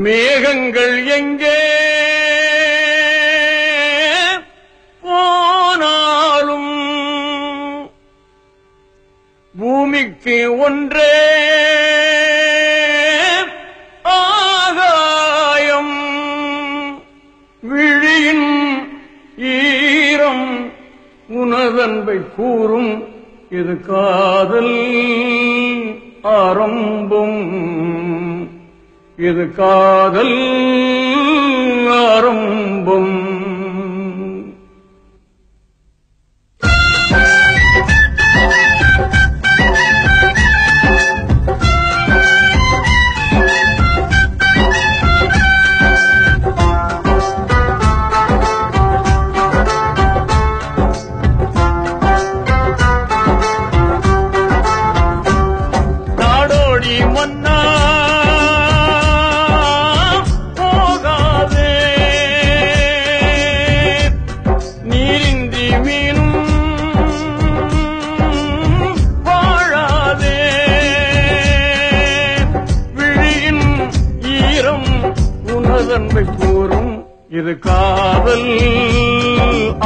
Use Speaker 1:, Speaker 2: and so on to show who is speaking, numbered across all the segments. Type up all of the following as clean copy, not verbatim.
Speaker 1: மேகங்கள் எங்கே போனாலும் பூமிக்கு ஒன்றே ஆகாயம். விழியின் ஈரம் உனதன்பை கூறும். இது காதல் ஆரம்பம். இது காதல் ஆரம்பம். நாடோடி மன்னா போகாதே, நீரின்றி மீனும் வாழாதே. விழியின் ஈரம் உனதன்பை கூறும். இது காதல்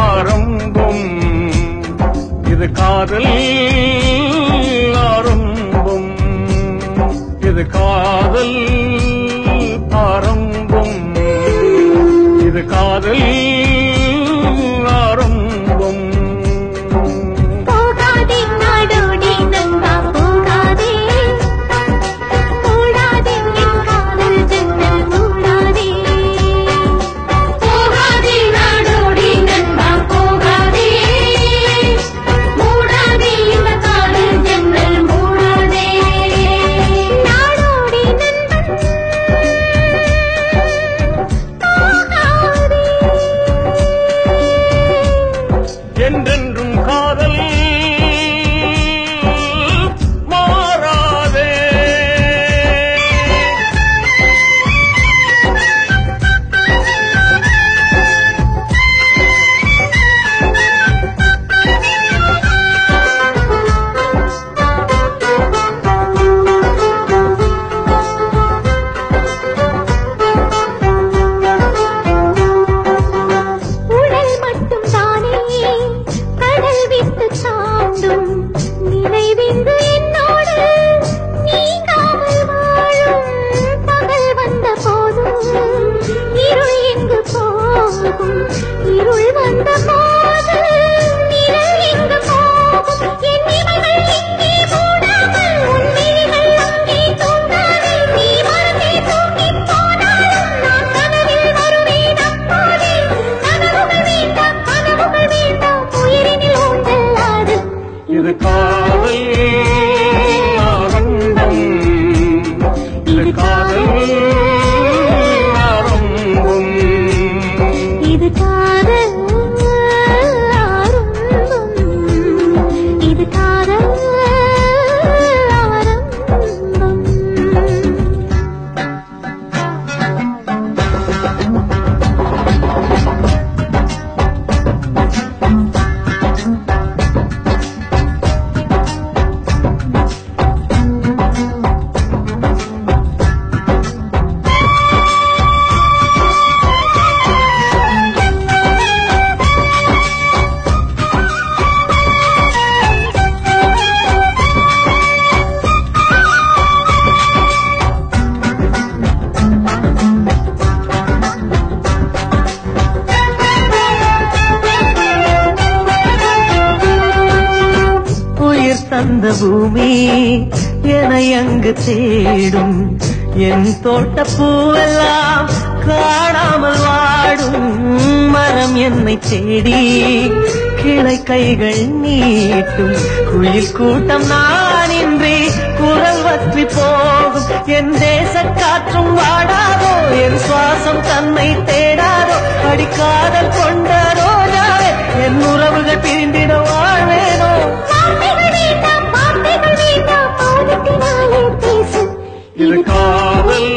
Speaker 1: ஆரம்பம். இது காதல் ஆரம்பம். இது காதல் ஆரம்பம். இது காதல் ஆரம்பம்.
Speaker 2: போகாதே நாடோடி நண்பா போகாதே, போடாதே என் காதல் ஜன்னல் மூடாதே. போகாதே நாடோடி நண்பா போகாதே, மூடாதே இந்த காதல் ஜன்னல் மூடாதே. நாடோடி நண்பன் போகாதே.
Speaker 1: என்றென்றும் காதல் மாறாதே.
Speaker 2: உடல் மட்டும் தானே கடல் விட்டு தாண்டும். நினைவிந்து என்னோடு நீங்காமல் வாழும். பகல் வந்த போதும் இருள் எங்கு போகும். இருள் வந்த போது நிழல் எங்கு போகும். என் இமைகள் இங்கே மூடாமல் உன் விழிகள் அங்கே தூங்காது. நீ மறந்தே தூங்கிப் போனாலும் நான் கனவில் வருவேன் அப்போதே. கனவுகள் வேண்டாம், கனவுகள் வேண்டாம், உயிரினில் ஊஞ்சலாடு.
Speaker 1: இது காதல் ஆரம்பம். இது காதல் ஆரம்பம்.
Speaker 2: இது காதல் ஆரம்பம். இது காதல் ஆரம்பம்.
Speaker 3: உயிர் தந்த பூமி என்னை அங்கு தேடும். என் தோட்ட பூவெல்லாம் காணாமல் வாடும். மரம் என்னை தேடி கிளை கைகள் நீட்டும். குயில் கூட்டம் நான் இன்றி குரல் வற்றி போகும். என் தேச காற்றும் வாடாதோ, என் சுவாசம் தன்னை தேடாதோ. அடிக்காதல் கொண்ட ரோஜாவே, என் உறவுகள் பிரிந்திட வாழ்வேனோ.
Speaker 2: வார்த்தைகள் வேண்டாம், வார்த்தைகள் வேண்டாம், மௌனத்தினாலே பேசு.
Speaker 1: இது காதல்